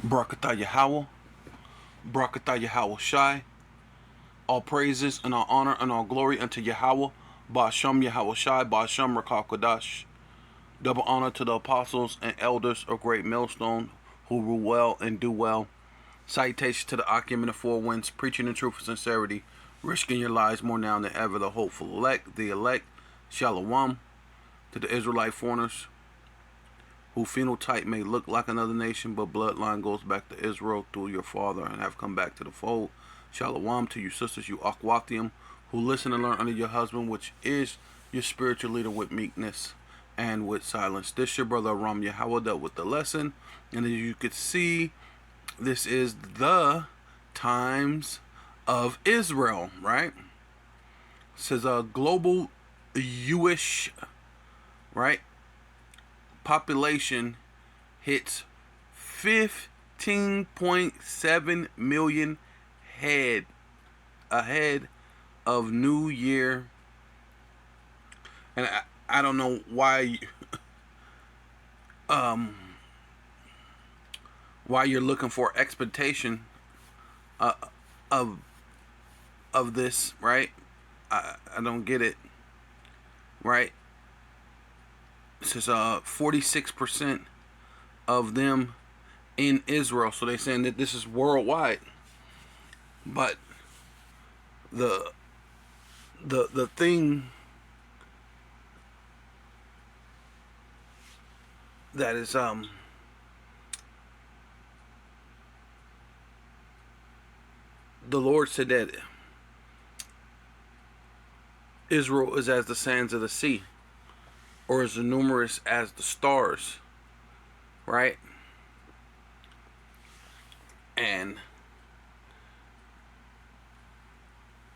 Barakatah Yahweh, Barakatah Yahweh Shai. All praises and all honor and all glory unto Yahweh, Ba'asham Yahweh Shai, Ba'asham Rakal Kodash. Double honor to the apostles and elders of Great Millstone who rule well and do well. Citation to the Akim in the Four Winds, preaching the truth with sincerity, risking your lives more now than ever. The hopeful elect, the elect, Shalom. To the Israelite foreigners who phenotype may look like another nation, but bloodline goes back to Israel through your father and have come back to the fold. Shalom to you sisters, you Akwathium, who listen and learn under your husband, which is your spiritual leader, with meekness and with silence. This your brother Ram Yahweh dealt with the lesson, and as you could see, this is the times of Israel, right? It says a global Jewish, right, population hits 15.7 million head ahead of New Year. And I don't know why why you're looking for expectation of this, right? I don't get it, right? It says 46% of them in Israel, so they're saying that this is worldwide. But the thing that is the Lord said that Israel is as the sands of the sea, or as numerous as the stars, right? And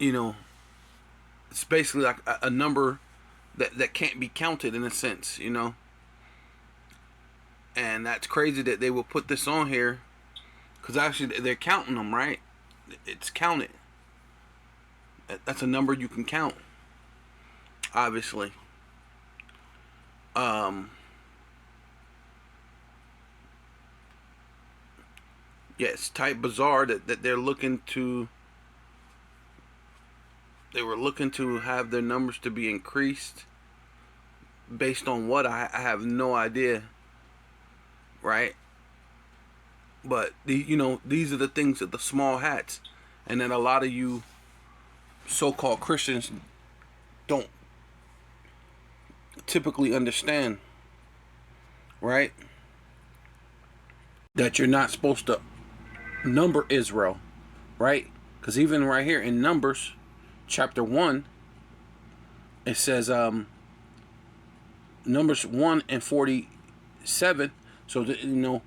it's basically like a number that can't be counted in a sense, and that's crazy that they will put this on here, because actually they're counting them, right? It's counted. That's a number you can count, obviously. It's type bizarre that they're looking to. They were looking to have their numbers to be increased based on what I have no idea, right? But these are the things that the small hats, and that a lot of you so-called Christians don't typically understand, right? That you're not supposed to number Israel, right? Because even right here in Numbers chapter 1, it says Numbers 1 and 47. So that,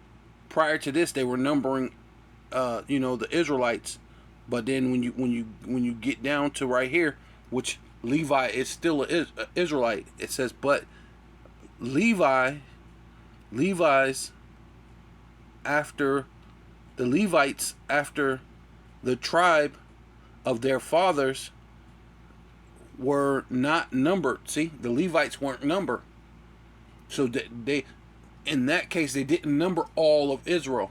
prior to this they were numbering the Israelites, but then when you get down to right here, which Levi is still an Israelite, it says, but Levi's after the Levites, after the tribe of their fathers, were not numbered. See, the Levites weren't numbered, so they in that case they didn't number all of Israel,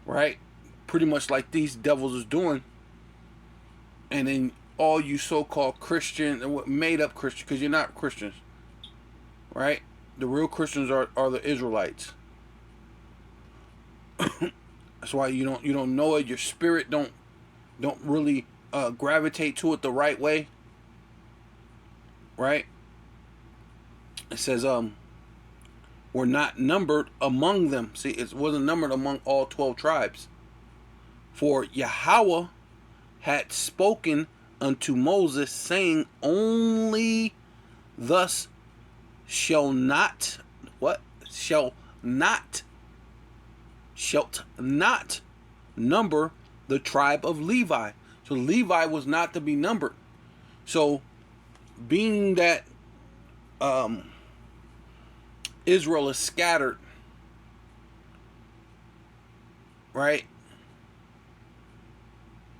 right? Pretty much like these devils is doing. And then all you so-called Christian and made up Christian, because you're not Christians, right? The real Christians are the Israelites. That's why you don't know it. Your spirit don't really gravitate to it the right way, right? It says were not numbered among them. See, it wasn't numbered among all 12 tribes. For Yahweh had spoken unto Moses, saying, only thus shalt not number the tribe of Levi. So Levi was not to be numbered. So being that Israel is scattered, right?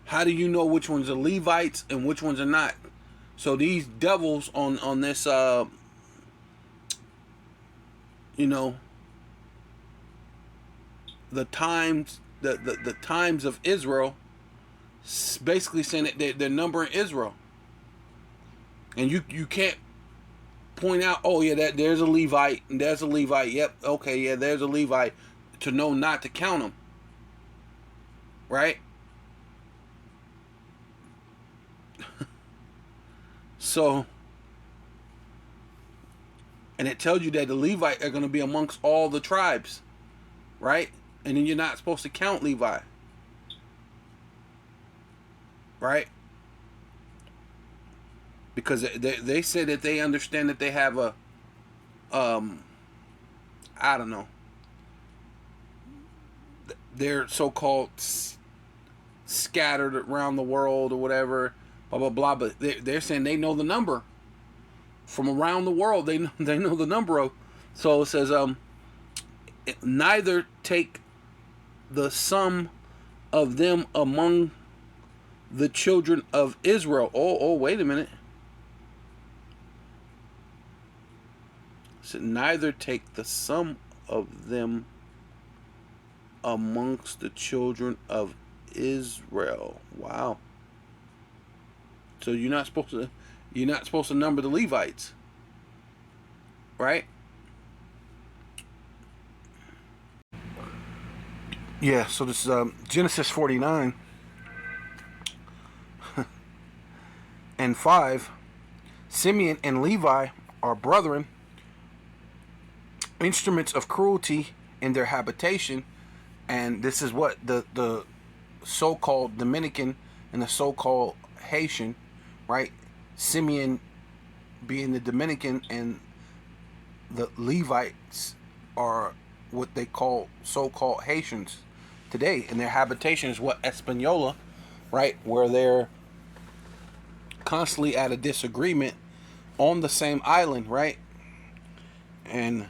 How do you know which ones are Levites and which ones are not? So these devils on this the times of Israel, basically saying that they're numbering Israel. And you can't point out, oh yeah, that there's a Levite and there's a Levite. Yep, okay, yeah, there's a Levite, to know not to count them, right? So, and it tells you that the Levite are going to be amongst all the tribes, right? And then you're not supposed to count Levi, right? Because they say that they understand that they have a, I don't know, they're so-called scattered around the world or whatever, blah blah blah. But they're saying they know the number from around the world. They know the number of. So it says, neither take the sum of them among the children of Israel. Oh, wait a minute. So neither take the sum of them amongst the children of Israel. Wow. So you're not supposed to number the Levites, right? Yeah. So this is Genesis 49 and 5. Simeon and Levi are brethren, instruments of cruelty in their habitation. And this is what the so-called Dominican and the so-called Haitian, right? Simeon being the Dominican, and the Levites are what they call so-called Haitians today. And their habitation is what, Espanola, right? Where they're constantly at a disagreement on the same island, right? And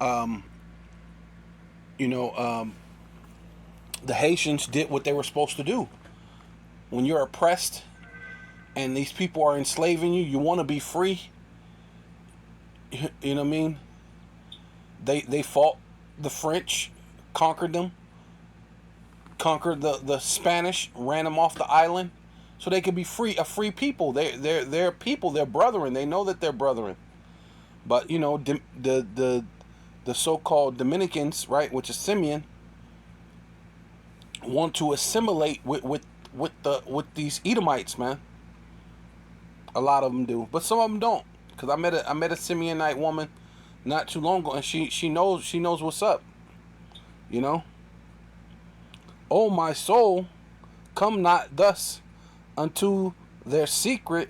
the Haitians did what they were supposed to do. When you're oppressed and these people are enslaving you, you want to be free. You know what I mean? They fought the French, conquered them, conquered the Spanish, ran them off the island, so they could be free, a free people. They're people, they're brethren. They know that they're brethren. But the so-called Dominicans, right, which is Simeon, want to assimilate with these Edomites, man. A lot of them do, but some of them don't. Cause I met a Simeonite woman not too long ago, and she knows what's up. You know. Oh my soul, come not thus unto their secret.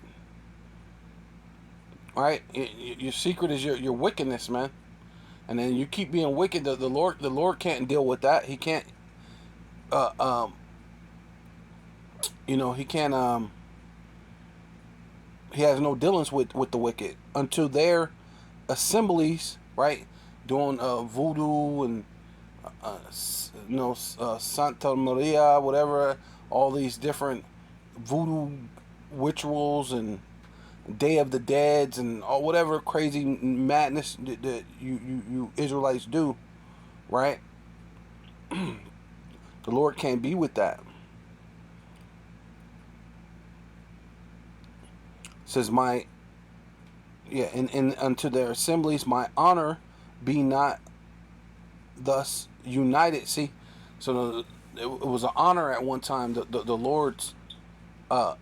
Right, your secret is your wickedness, man. And then you keep being wicked. The Lord can't deal with that. He can't. He can't. He has no dealings with the wicked until their assemblies, right? Doing voodoo and Santa Maria, whatever. All these different voodoo rituals and Day of the Deads and all whatever crazy madness that you Israelites do, right? The Lord can't be with that. Says and unto their assemblies my honor be not thus united. See, so it was an honor at one time. The Lord's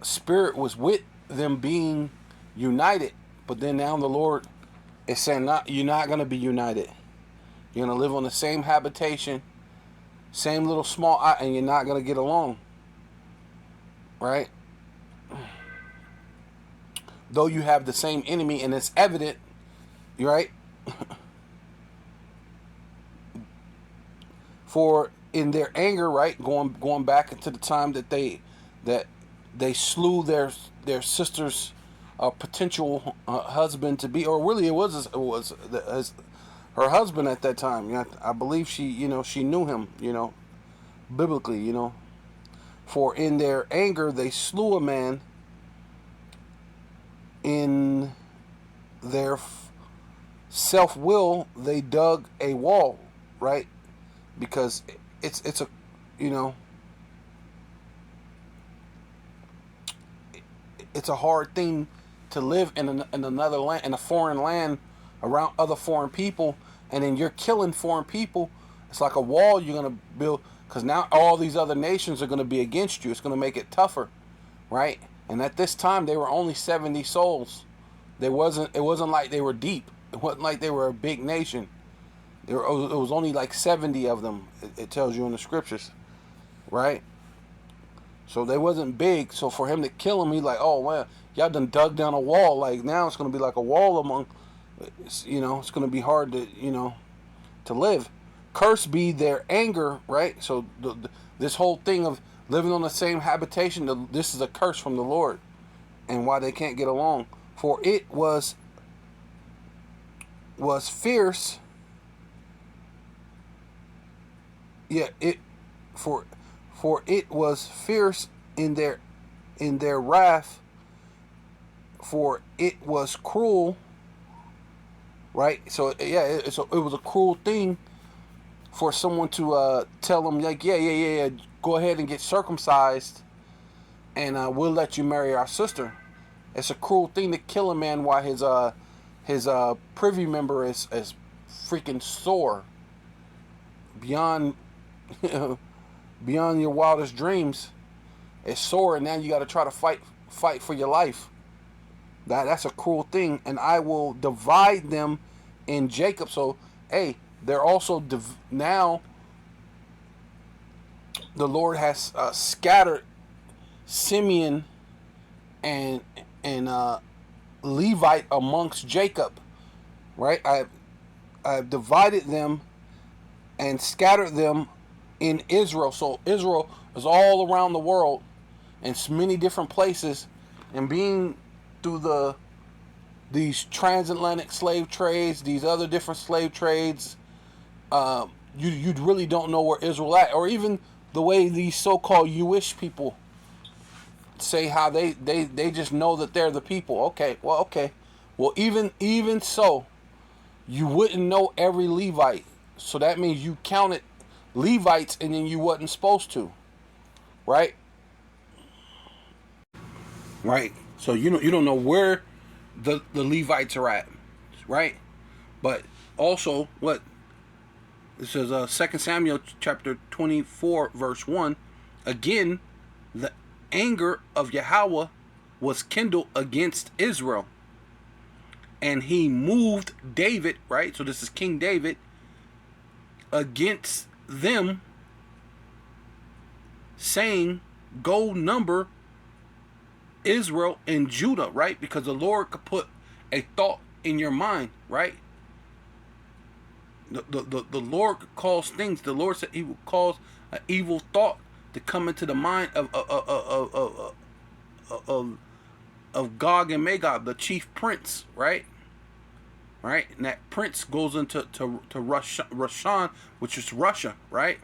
spirit was with them being united, but then now the Lord is saying, you're not going to be united. You're going to live on the same habitation, same little small, and you're not going to get along, right? Though you have the same enemy, and it's evident, right? For in their anger, right, going back into the time that they slew their sister's potential husband to be, or really it was her husband at that time. I believe she knew him, biblically, For in their anger they slew a man. In their self-will, they dug a wall, right? because it's a, you know, it's a hard thing to live in another land, in a foreign land, around other foreign people, and then you're killing foreign people. It's like a wall you're gonna build, because now all these other nations are gonna be against you. It's gonna make it tougher, right? And at this time, they were only 70 souls. It wasn't like they were deep. It wasn't like they were a big nation. It was only like 70 of them. It tells you in the scriptures, right? So they wasn't big. So for him to kill him, he's like, oh well, y'all done dug down a wall. Like now it's gonna be like a wall among, you know, it's gonna be hard to, you know, to live. Cursed be their anger, right? So this whole thing of living on the same habitation, this is a curse from the Lord, and why they can't get along. For it was fierce. Yeah, for it was fierce in their wrath, for it was cruel, right? So yeah, so it was a cruel thing for someone to tell them, like, yeah, go ahead and get circumcised, and we'll let you marry our sister. It's a cruel thing to kill a man while his privy member is freaking sore beyond beyond your wildest dreams. It's sore, and now you got to try to fight for your life. That's a cruel thing. And I will divide them in Jacob. So hey, they're also now the Lord has scattered Simeon and Levite amongst Jacob, right? I've divided them and scattered them in Israel. So Israel is all around the world in many different places, and being through these transatlantic slave trades, these other different slave trades, you really don't know where Israel at, or even the way these so-called Jewish people say how they just know that they're the people. Okay, well even so, you wouldn't know every Levite, so that means you counted Levites and then you wasn't supposed to, right? Right. So you don't know where the Levites are at, right? But also what this is 2 Samuel chapter 24 verse 1. Again, the anger of Yahweh was kindled against Israel, and he moved David, right? So this is King David, against them, saying, go number Israel and Judah, right? Because the Lord could put a thought in your mind, right? The Lord could cause things. The Lord said he would cause an evil thought to come into the mind of Gog and Magog, the chief prince, right? Right, and that prince goes into Rashan, which is Russia, right?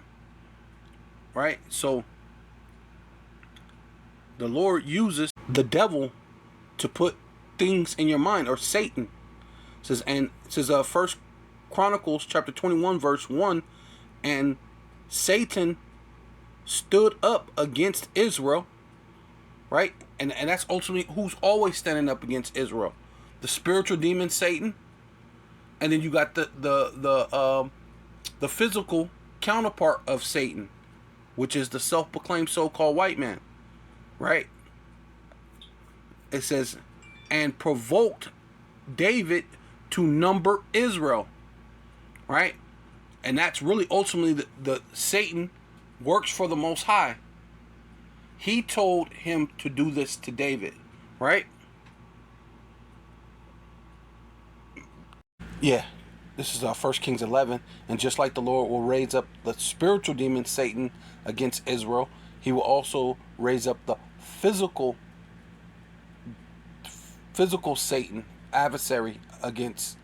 Right. So the Lord uses the devil to put things in your mind, or Satan. It says First Chronicles chapter 21 verse 1, and Satan stood up against Israel, right? And that's ultimately who's always standing up against Israel, the spiritual demon Satan, and then you got the physical counterpart of Satan, which is the self-proclaimed so-called white man, right? It says, and provoked David to number Israel, right? And that's really ultimately the Satan works for the Most High. He told him to do this to David, right? Yeah, this is 1 Kings 11. And just like the Lord will raise up the spiritual demon Satan against Israel, he will also raise up the physical Satan, adversary, against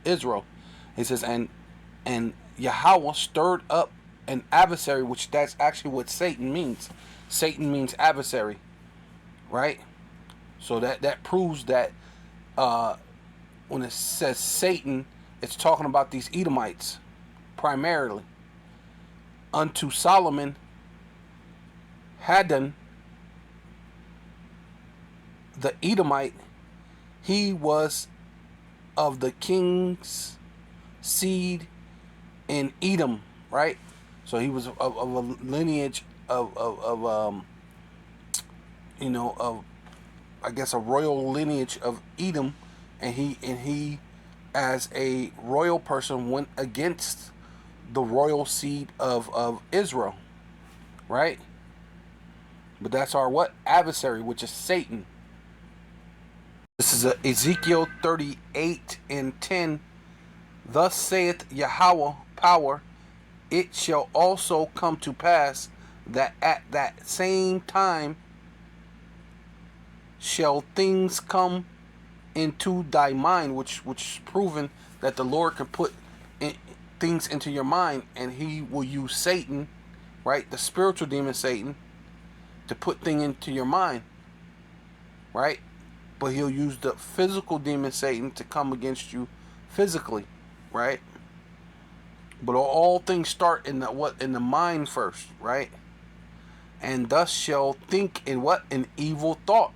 Israel. He says, and Yahweh stirred up an adversary, which that's actually what Satan means. Satan means adversary, right? So that proves that when it says Satan, it's talking about these Edomites primarily, unto Solomon Hadon the Edomite. He was of the king's seed in Edom, right? So he was of a lineage of of, I guess, a royal lineage of Edom, and he as a royal person went against the royal seed of Israel, right? But that's our what? Adversary, which is Satan. This is Ezekiel 38:10. Thus saith Yahweh power, it shall also come to pass that at that same time shall things come into thy mind, which is proven that the Lord can put things into your mind, and he will use Satan, right, the spiritual demon Satan, to put things into your mind, right? But he'll use the physical demon Satan to come against you physically, right? But all things start in the mind first, right? And thus shall think in what? An evil thought.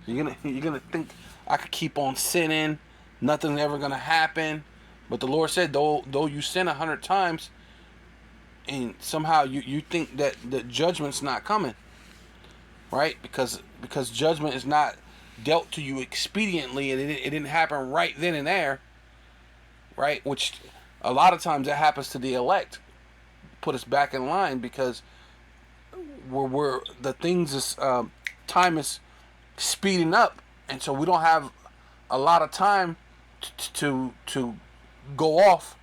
You're gonna think, I could keep on sinning, nothing's ever gonna happen. But the Lord said, though you sin 100 times, and somehow you think that the judgment's not coming, right? Because judgment is not dealt to you expediently, and it didn't happen right then and there, right? Which a lot of times that happens to the elect, put us back in line, because we're the things is time is speeding up, and so we don't have a lot of time to go off,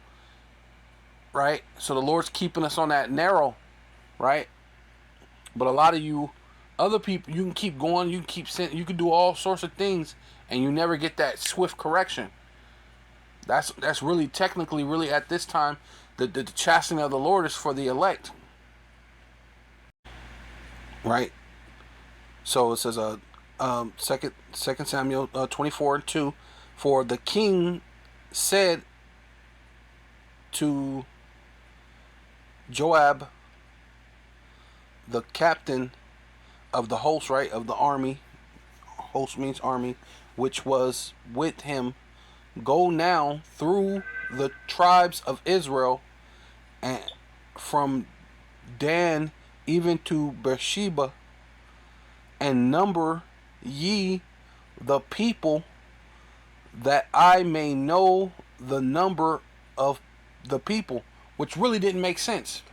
right? So the Lord's keeping us on that narrow, right? But a lot of you other people, you can keep going, you can keep sending, you can do all sorts of things, and you never get that swift correction. That's really technically, really at this time, the chastening of the Lord is for the elect, right? So it says, Second Samuel 24:2, for the king said to Joab, the captain of the host, right, of the army, host means army, which was with him, go now through the tribes of Israel, and from Dan even to Beersheba, and number ye the people, that I may know the number of the people. Which really didn't make sense.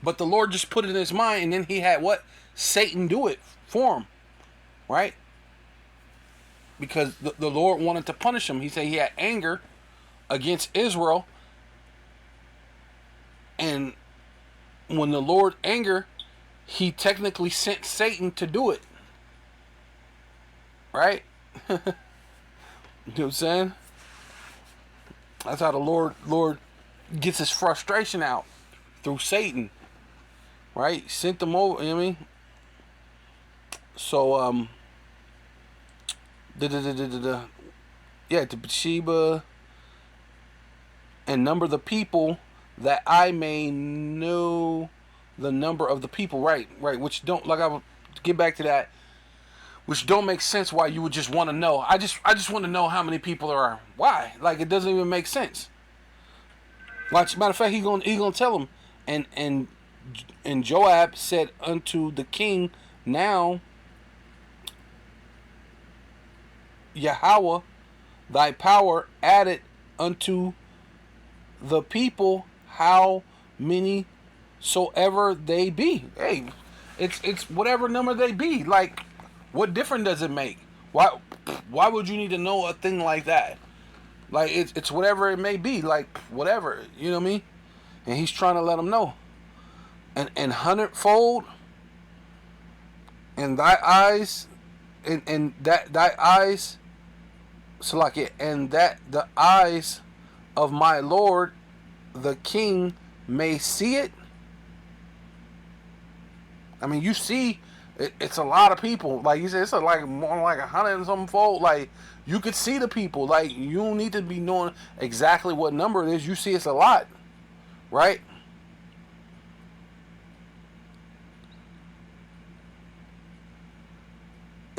But the Lord just put it in his mind, and then he had what? Satan do it for him. Right? Because the Lord wanted to punish him. He said he had anger against Israel. And when the Lord angered, he technically sent Satan to do it. Right? You know what I'm saying? That's how the Lord gets his frustration out, through Satan. Right? Sent them over, you know what I mean? So, yeah, to Bathsheba, and number the people, that I may know the number of the people. Right, which don't, like, I will get back to that, which don't make sense why you would just want to know. I just want to know how many people there are. Why? Like, it doesn't even make sense. Like, matter of fact, he gonna tell him, and Joab said unto the king, now Yahweh thy power added unto the people how many soever they be. Hey, it's whatever number they be. Like, what difference does it make? Why would you need to know a thing like that? Like, it's whatever it may be. Like, whatever, you know what I mean? And he's trying to let them know. And hundredfold, and thy eyes, and that thy eyes, so like it, and that the eyes of my Lord the king may see it. I mean, you see, it's a lot of people. Like you said, it's like more like 100 and something fold. Like, you could see the people. Like, you don't need to be knowing exactly what number it is. You see it's a lot, right?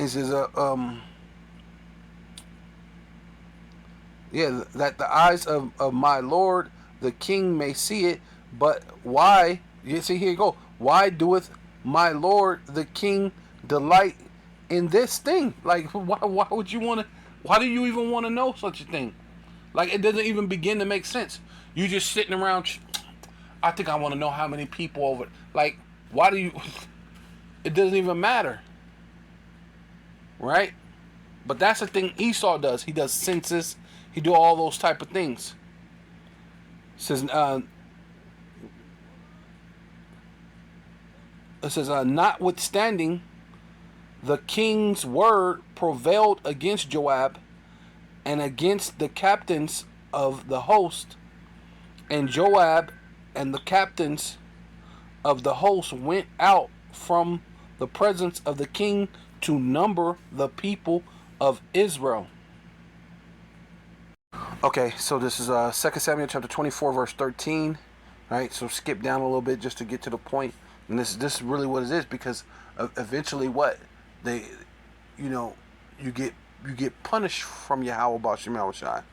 It says, yeah, that the eyes of my Lord the king may see it, but why, you see, here you go, why doeth my Lord the king delight in this thing? Like, why would you want to, why do you even want to know such a thing? Like, it doesn't even begin to make sense. You just sitting around, I think I want to know how many people over, like, why do you, it doesn't even matter, right? But that's the thing Esau does. He does census. He do all those type of things. It says, notwithstanding, the king's word prevailed against Joab and against the captains of the host. And Joab and the captains of the host went out from the presence of the king to number the people of Israel. Okay, so this is 2 Samuel chapter 24, verse 13. Right, so skip down a little bit just to get to the point. And this is really what it is, because eventually what they, you get punished from Yahweh Ba'ashem Yahushai.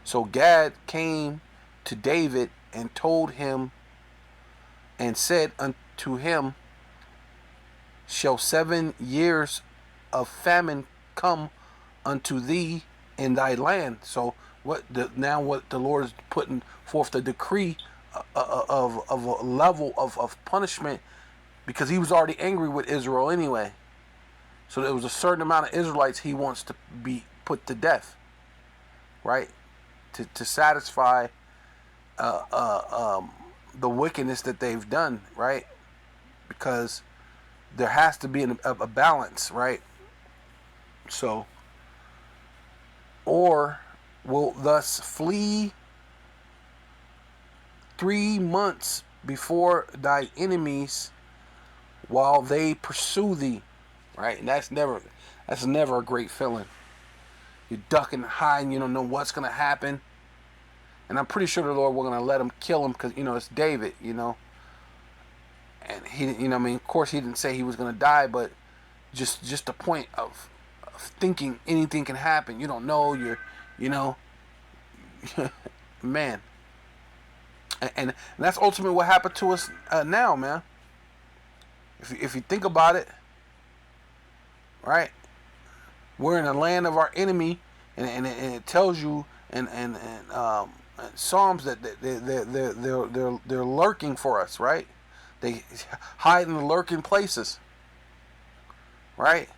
So Gad came to David and told him and said unto him, shall 7 years of famine come unto thee in thy land? So what the Lord is putting forth the decree of a level of punishment, because he was already angry with Israel anyway. So there was a certain amount of Israelites he wants to be put to death, right? To satisfy the wickedness that they've done, right? Because there has to be a balance, right? So, or will thus flee 3 months before thy enemies while they pursue thee, right? And that's never a great feeling. You're ducking, hiding, you don't know what's gonna happen. And I'm pretty sure the Lord was gonna let him kill him, because it's David, and he, of course he didn't say he was gonna die, but just the point of thinking anything can happen. You don't know. Man. And that's ultimately what happened to us now, man. If you think about it, right? We're in the land of our enemy, and it tells you in Psalms that they're lurking for us, right? They hide in the lurking places, right?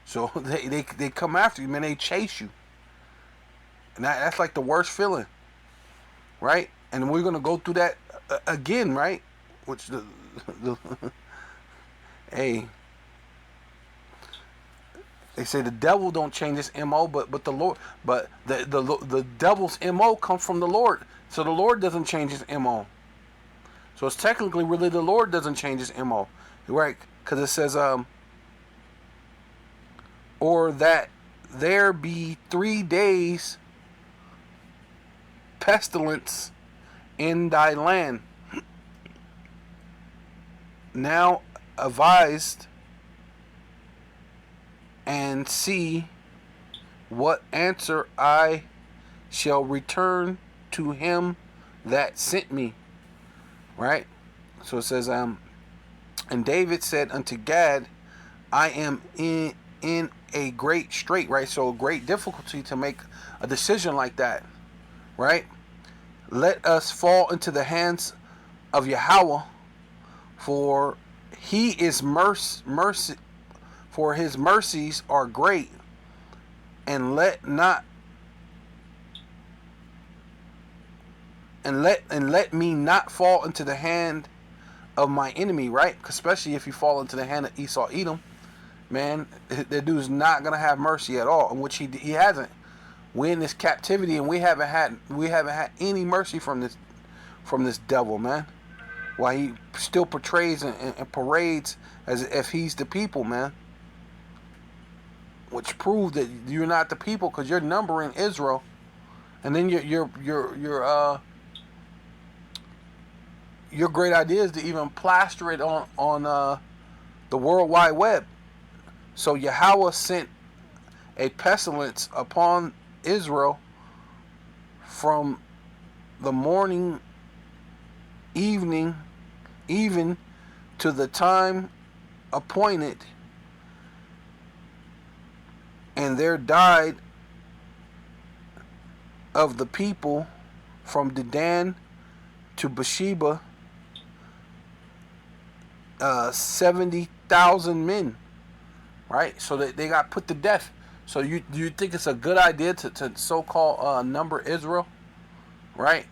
So they come after you, man. They chase you, and that's like the worst feeling, right? And we're gonna go through that again, right? Which the hey, they say the devil don't change his MO, but the Lord, but the devil's MO comes from the Lord. So the Lord doesn't change his MO. So it's technically really the Lord doesn't change his MO, right? Because it says or that there be 3 days pestilence in thy land. Now advised, and see what answer I shall return to him that sent me. Right? So it says, and David said unto Gad, I am in a great strait, right? So a great difficulty to make a decision like that, right? Let us fall into the hands of Yahweh, for he is mercy, for his mercies are great, and let me not fall into the hand of my enemy, right? Especially if you fall into the hand of Esau Edom, man, that dude's not gonna have mercy at all, in which he hasn't. We're in this captivity, and we haven't had any mercy from this devil, man. While he still portrays and parades as if he's the people, man. Which proves that you're not the people, because you're numbering Israel, and then your great idea is to even plaster it on the World Wide Web. So Yahweh sent a pestilence upon Israel from the morning, evening, even to the time appointed, and there died of the people from Dedan to Beersheba 70,000 men, right? So they got put to death. So do you think it's a good idea to so-called number Israel, right?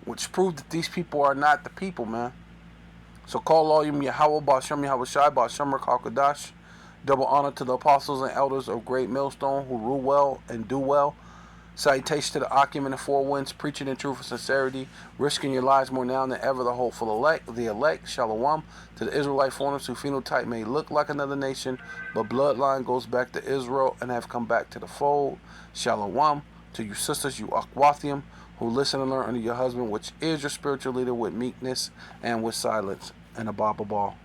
Which proved that these people are not the people, man. So call all you Yahweh, Ba'ashem Yahweh Shai, Ba'ashem Rakakadash. Double honor to the apostles and elders of Great Millstone who rule well and do well. Salutation to the Akim and the Four Winds, preaching in truth and sincerity, risking your lives more now than ever, the hopeful elect, Shalom, to the Israelite foreigners whose phenotype may look like another nation, but bloodline goes back to Israel and have come back to the fold. Shalom, to you sisters, you Akwathium, who listen and learn under your husband, which is your spiritual leader, with meekness and with silence. And a Baba Ball.